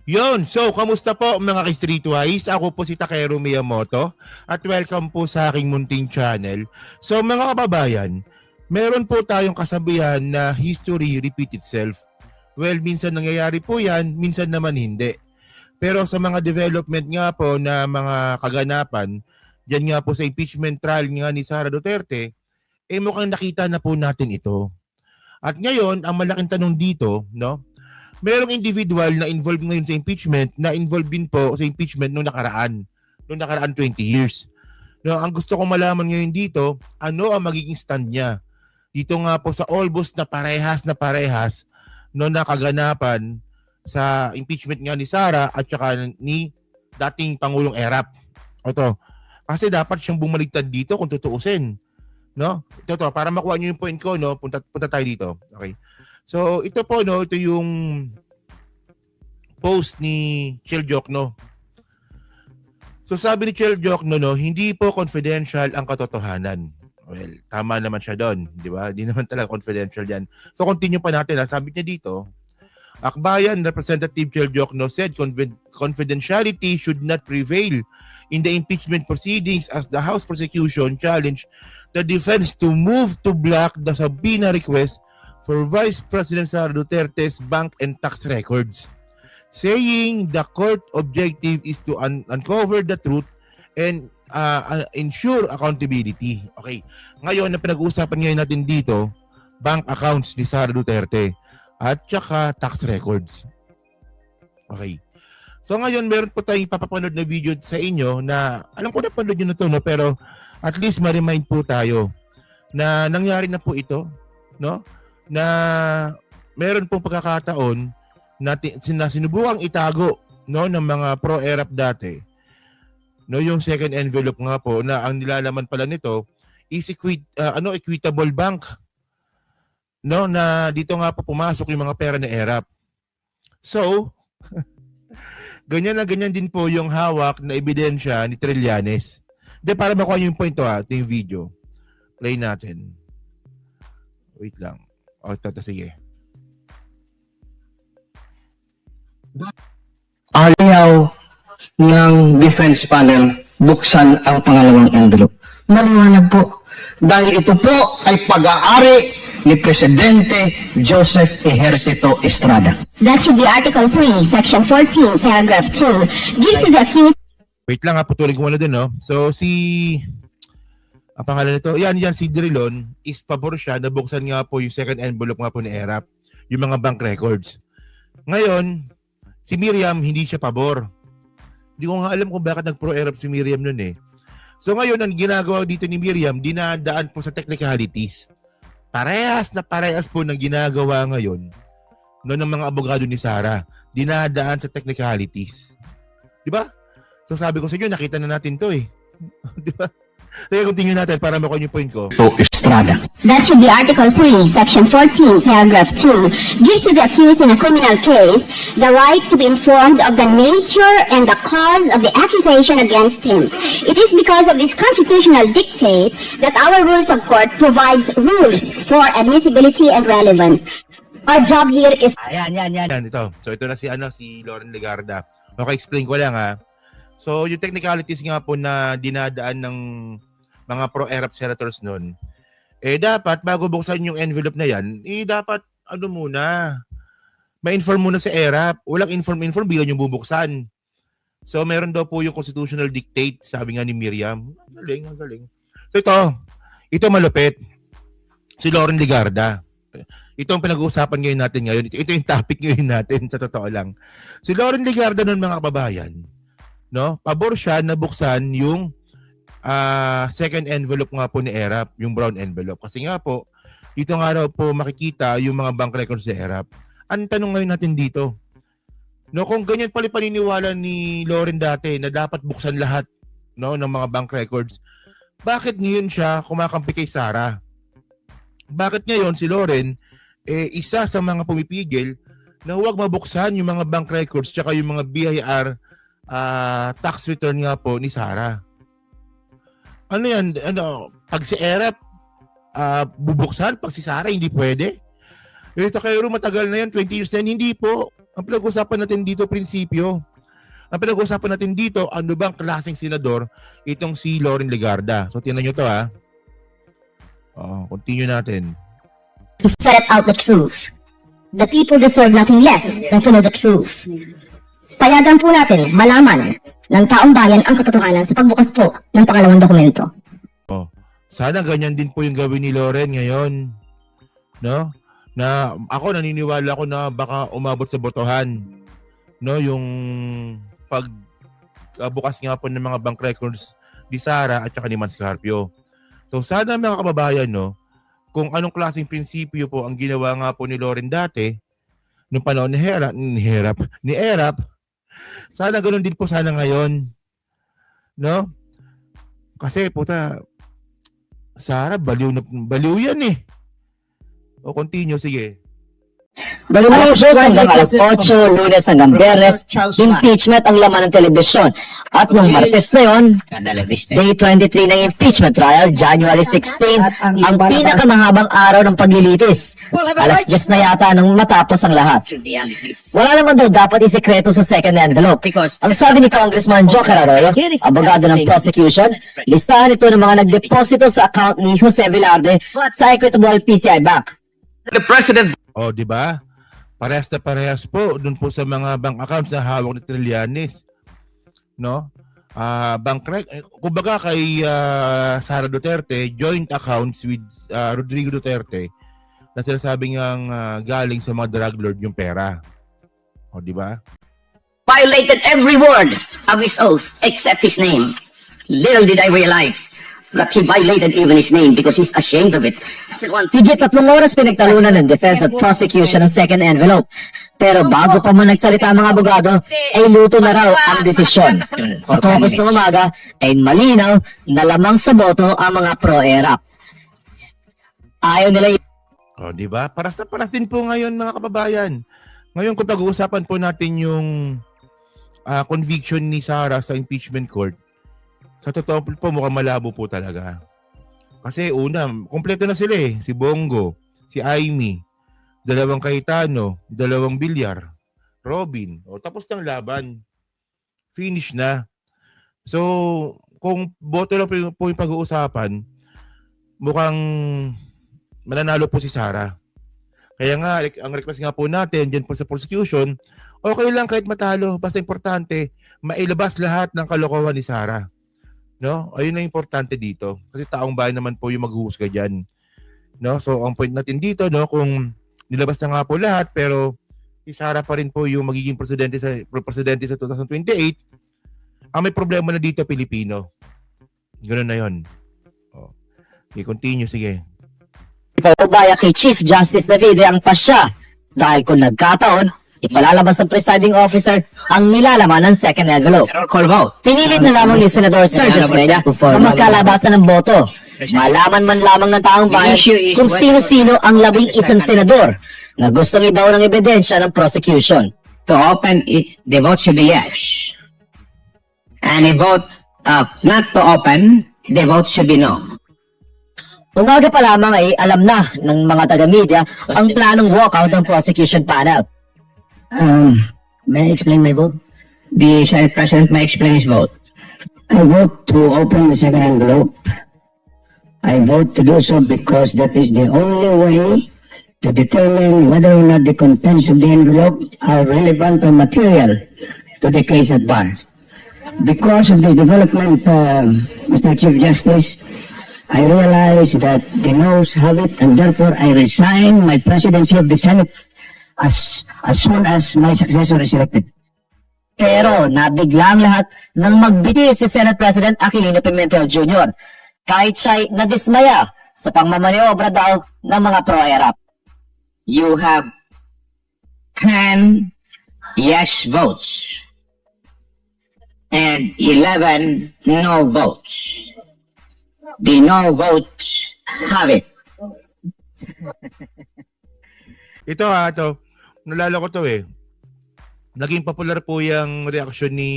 Yon, so kamusta po mga ka-Streetwise? Ako po si Takeru Miyamoto at welcome po sa aking munting channel. So mga kababayan, meron po tayong kasabihan na history repeat itself. Well, minsan nangyayari po yan, minsan naman hindi. Pero sa mga development nga po na mga kaganapan, dyan nga po sa impeachment trial nga ni Sara Duterte, mukhang nakita na po natin ito. At ngayon, ang malaking tanong dito, no? Merong individual na involved ngayon sa impeachment na involved din po sa impeachment noong nakaraan 20 years. No, ang gusto kong malaman ngayon dito, ano ang magiging stand niya? Dito nga po sa almost na parehas no nakaganapan sa impeachment nga ni Sara at saka ni dating Pangulong Erap. Ito, kasi dapat siyang bumaligtad dito kung tutuusin. No? Ito para makuha niyo yung point ko, no, punta tayo dito. Okay. So, ito po, no, ito yung post ni Chel Jokno. So, sabi ni Chel Jokno, no, hindi po confidential ang katotohanan. Well, tama naman siya doon, di ba? Hindi naman talaga confidential yan. So, continue pa natin. Sabi niya dito, Akbayan Representative Chel Jokno said confidentiality should not prevail in the impeachment proceedings as the House prosecution challenged the defense to move to block the subpoena request for Vice President Sara Duterte's bank and tax records, saying the court objective is to uncover the truth and ensure accountability. Okay. Ngayon, na pinag-uusapan ngayon natin dito, bank accounts ni Sara Duterte at saka tax records. Okay. So ngayon, meron po tayong papapanood na video sa inyo na, alam ko na panood nyo na ito, no? Pero at least ma-remind po tayo na nangyari na po ito, no? Na meron pong pagkakataon na sinubukang itago, no, ng mga pro-ERAP dati, no, yung second envelope nga po na ang nilalaman pala nito is equitable bank, no, na dito nga po pumasok yung mga pera ng ERAP. So ganyan na ganyan din po yung hawak na ebidensya ni Trillanes. De, para makuha yung point to, ito yung video, play natin. Wait lang. O, sige. Ayaw ng defense panel buksan ang pangalawang envelope. Maliwanag po. Dahil ito po ay pag-aari ni Presidente Joseph Ejercito Estrada. That should be Article 3, Section 14, Paragraph 2. Give to the accused... Wait lang, putulin ko muna din, no? So, ang pangalan nito, yan, si Drilon, is pabor siya na buksan nga po yung second envelope nga po ni ERAP, yung mga bank records. Ngayon, si Miriam, hindi siya pabor. Hindi ko nga alam kung bakit nag-pro-ERAP si Miriam nun eh. So ngayon, ang ginagawa dito ni Miriam, dinadaan po sa technicalities. Parehas po ng ginagawa ngayon no, ng mga abogado ni Sara. Dinadaan sa technicalities. Di ba? So sabi ko sa inyo, nakita na natin to eh. Di ba? Kaya continue natin para makuha yung point ko. Estrada. That should be Article 3, Section 14, Paragraph 2. Give to the accused in a criminal case the right to be informed of the nature and the cause of the accusation against him. It is because of this constitutional dictate that our rules of court provides rules for admissibility and relevance. Our job here is... Yan, ito. So ito na si Loren Legarda. Okay, explain ko lang ha. So yung technicalities nga po na dinadaan ng mga pro-ERAP senators noon, dapat bago buksan yung envelope na yan, dapat muna, ma-inform muna si ERAP. Walang inform, bilang yung bubuksan. So meron daw po yung constitutional dictate, sabi nga ni Miriam. Ang galing. So ito malupit. Si Loren Legarda. Ito ang pinag-uusapan ngayon. Ito yung topic ngayon natin, sa totoo lang. Si Loren Legarda nun, mga kababayan, no, pabor siya na buksan yung second envelope nga po ni ERAP, yung brown envelope. Kasi nga po, dito nga raw po makikita yung mga bank records ni ERAP. Ang tanong ngayon natin dito, no, kung ganyan pala paniniwala ni Loren dati na dapat buksan lahat, no, ng mga bank records, bakit ngayon siya kumakampi kay Sara? Bakit ngayon si Loren isa sa mga pumipigil na huwag mabuksan yung mga bank records tsaka yung mga BIR tax return nga po ni Sara? Ano yan? Pag si ERAP bubuksan, pag si Sara hindi pwede? Ito kayo matagal na yan, 20 years na yan, hindi po. Ang pinag-usapan natin dito, prinsipyo. Ang pinag-usapan natin dito, ano bang klaseng senador itong si Loren Legarda. So, tingnan nyo to ha. Continue natin. To ferret out the truth. The people deserve nothing less than to know the truth. Payagan po natin malaman ng taong bayan ang katotohanan sa pagbukas po ng pangalawang dokumento. Sana ganyan din po yung gawin ni Loren ngayon. No? Na ako naniniwala ako na baka umabot sa botohan. No, yung bukas nga po ng mga bank records ni Sara at saka ni Man Scarpio. So sana mga kababayan, no, kung anong klaseng prinsipyo po ang ginawa nga po ni Loren dati nung panahon ni Erap, sana ganoon din po sana ngayon. No? Kasi puta, Sara, baliw yan eh. O continue, sige. Alas 2 hanggang alas 8, Lunes hanggang Biyernes, impeachment ang laman ng telebisyon. At nung Martes na yon, Day 23 ng impeachment trial, January 16, ang pinakamahabang araw ng paglilitis. Alas 10 na yata nung matapos ang lahat. Wala naman daw dapat isekreto sa second envelope. Ang sabi ni Congressman Joker Arroyo, abogado ng prosecution, listahan ito ng mga nagdeposito sa account ni Jose Velarde sa Equitable PCI Bank. The President O, di ba? Parehas na parehas po dun po sa mga bank accounts na hawak ni Trillanes. No? Kumbaga kay Sara Duterte, joint accounts with Rodrigo Duterte na sinasabing ang galing sa mga drug lord yung pera. O, di ba? violated every word of his oath except his name. Little did I realize that he violated even his name because he's ashamed of it. Higit 3 oras pinagtalunan ng defense at prosecution ng second envelope. Pero bago pa man nagsalita ang mga abogado, ay luto na raw ang desisyon. Sa caucus ng umaga, ay malinaw na lamang sa boto ang mga pro-ERAP. Ayaw nila O, di ba? Paras na paras din po ngayon mga kababayan. Ngayon kung pag-uusapan po natin yung conviction ni Sara sa impeachment court, sa totoo po mukhang malabo po talaga. Kasi una, kompleto na sila eh. Si Bongo, si Aimee, 2 Cayetano, 2 Villar, Robin. O, tapos ng laban. Finish na. So, kung boto lang po yung pag-uusapan, mukhang mananalo po si Sara. Kaya nga, ang request nga po natin dyan po sa prosecution, okay lang kahit matalo. Basta importante, mailabas lahat ng kalokohan ni Sara. No? Ayun ang importante dito. Kasi taong bayan naman po yung maghuhusga dyan. No? So, ang point natin dito, no, kung nilabas na nga po lahat, pero si Sara pa rin po yung magiging presidente sa 2028, ang may problema na dito, Pilipino. Ganun na yun. O. Okay, continue, sige. ipabaya kay Chief Justice Davide ang pasya dahil kung nagkataon, ipalalabas ng presiding officer ang nilalaman ng second envelope. Pinilit na lamang ni Senador Sergio Esmeña na magkalabasan ng boto. Malaman man lamang ng taong bayan kung sino-sino ang 11 senador na gustong ibaw ng ebidensya ng prosecution. To open it, the vote should be yes. And a vote not to open, the vote should be no. Umaga pa lamang ay alam na ng mga taga-media ang planong walkout ng prosecution panel. May I explain my vote? The Senate President may explain his vote. I vote to open the second envelope. I vote to do so because that is the only way to determine whether or not the contents of the envelope are relevant or material to the case at bar. Because of this development, Mr. Chief Justice, I realize that the noes have it, and therefore I resign my presidency of the Senate as soon as my successor is elected. Pero nabigla ang lahat nang magbiti si Senate President Aquilino Pimentel Jr. kahit siya'y nadismaya sa pangmamaniobra daw ng mga pro-ERAP. You have 10 yes votes and 11 no votes. The no votes have it. Ito nalala ko to eh. Naging popular po yung reaksyon ni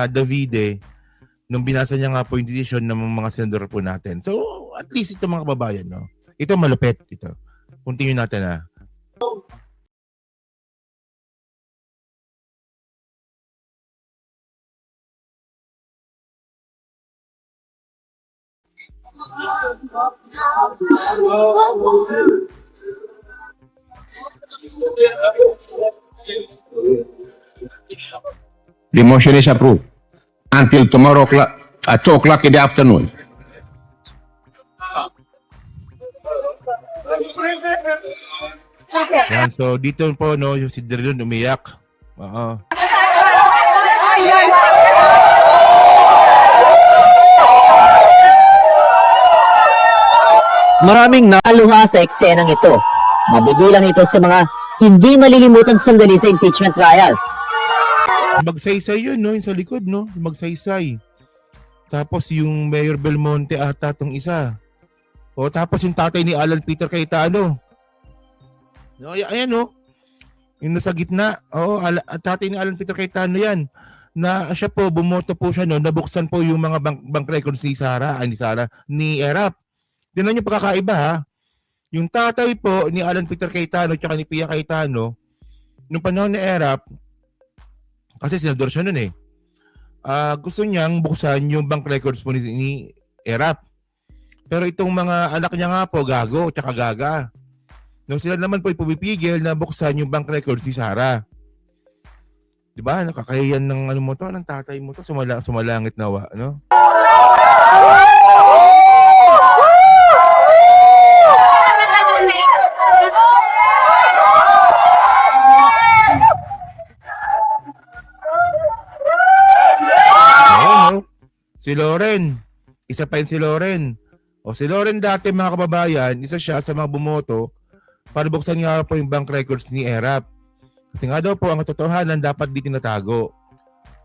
Davide nung binasa niya nga po yung decision ng mga senador po natin. So, at least ito mga kababayan, no? Ito malupit, ito. Continue natin The motion is approved until tomorrow at 2 o'clock in the afternoon. Yan, so dito po no, yung si Drilon umiyak. Oo. Maraming naluha sa eksenang ito. Mabibilang ito sa mga hindi malilimutan sandali sa impeachment trial. Magsaysay yun, no? Yung sa likod, no? Magsaysay. Tapos yung Mayor Belmonte ata tong isa. O tapos yung tatay ni Alan Peter Cayetano. No, ayan, no? Yung nasa gitna. Oo, tatay ni Alan Peter Cayetano yan. Na siya po, bumoto po siya, no? Nabuksan po yung mga bank records ni ni Erap. Tingnan niyo pagkakaiba, ha? Yung tatay po ni Alan Peter Cayetano at ni Pia Cayetano, nung panahon ni Erap, kasi senador siya nun eh, gusto niyang buksan yung bank records po ni Erap. Pero itong mga anak niya nga po, gago, tsaka gaga. No, sila naman po ipumipigil na buksan yung bank records ni Sara. Diba? Nakakahiyan ng ano mo to, ng tatay mo to, sumalangit nawa, no? Si Loren, isa pa yun si Loren. O si Loren dati mga kababayan, isa siya sa mga bumoto para buksan nga po yung bank records ni Erap. Kasi nga daw po ang katotohanan dapat di tinatago.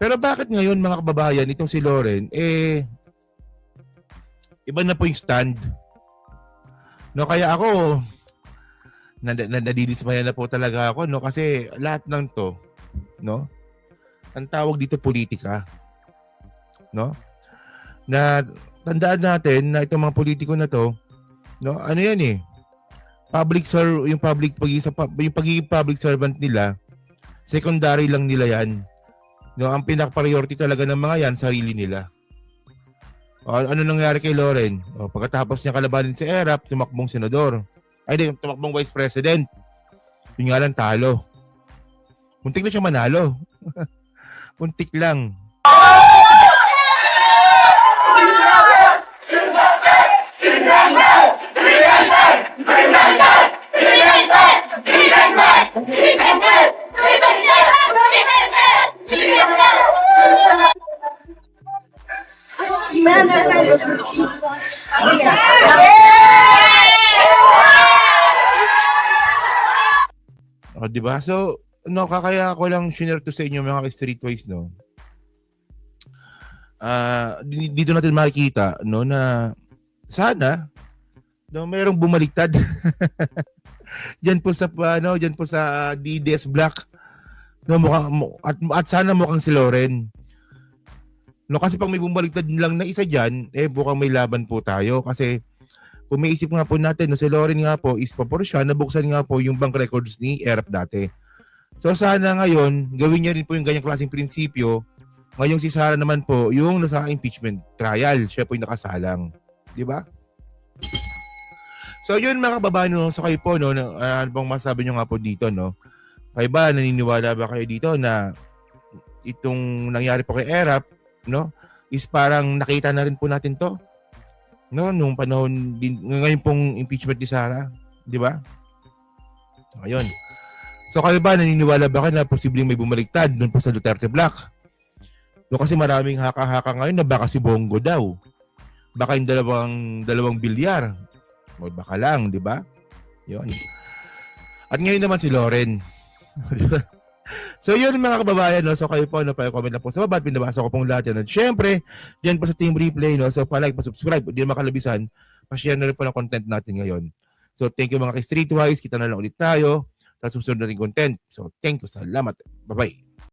Pero bakit ngayon mga kababayan, itong si Loren, iba na po yung stand. No, kaya ako, nadidismaya na po talaga ako, no? Kasi lahat ng to, no? Ang tawag dito politika. No? Na tandaan natin na itong mga politiko na to, no, ano yan eh, yung pagiging public servant nila, secondary lang nila yan. No, ang pinaka-priority talaga ng mga yan, sarili nila. O, ano nangyari kay Loren? O, pagkatapos niya kalabanin si Erap, tumakbong senador. Tumakbong vice president. Yung nga lang talo. Muntik na siya manalo. Muntik lang. O, diba? So, no, kaya ko lang share to sa inyo mga streetwise, no? Dito natin makikita, no, na sana, no, mayroong bumaliktad. Diyan po sa DDS Black, no, at sana mukhang si Loren. No, kasi pag may bumaliktad lang na isa diyan, mukhang may laban po tayo kasi kung may isip nga po natin, no, si Loren nga po is paporsya, nabuksan nga po yung bank records ni Erap dati. So sana ngayon, gawin niya rin po yung ganyang klaseng prinsipyo. Ngayong si Sara naman po, yung nasa impeachment trial, siya po yung nakasalang. Di ba? So yun mga kababayan, no, so kayo po, no, ano bang masabi nyo nga po dito, no? Kayo ba, naniniwala ba kayo dito na itong nangyari po kay Erap, no, is parang nakita na rin po natin to? No, nung panahon din ngayon pong impeachment ni Sara, di ba? Ayun. So kayo ba naniniwala ba kayo na posibleng may bumaliktad doon po sa Duterte Black? No, kasi maraming haka-haka ngayon na baka si Bongo daw. Baka yung dalawang bilyar. O baka lang, di ba? 'Yon. At ngayon naman si Loren. So yun mga kababayan, no? So kayo po, no, pa-comment na po sa baba at pinabasa ko pong lahat yan. At syempre, dyan po sa Team Replay, no? So pa-like, pa-subscribe, hindi makalabisan, pa-share na rin po ng content natin ngayon. So thank you mga ka-Streetwise, kita na lang ulit tayo sa susunod nating content. So thank you, salamat, bye-bye.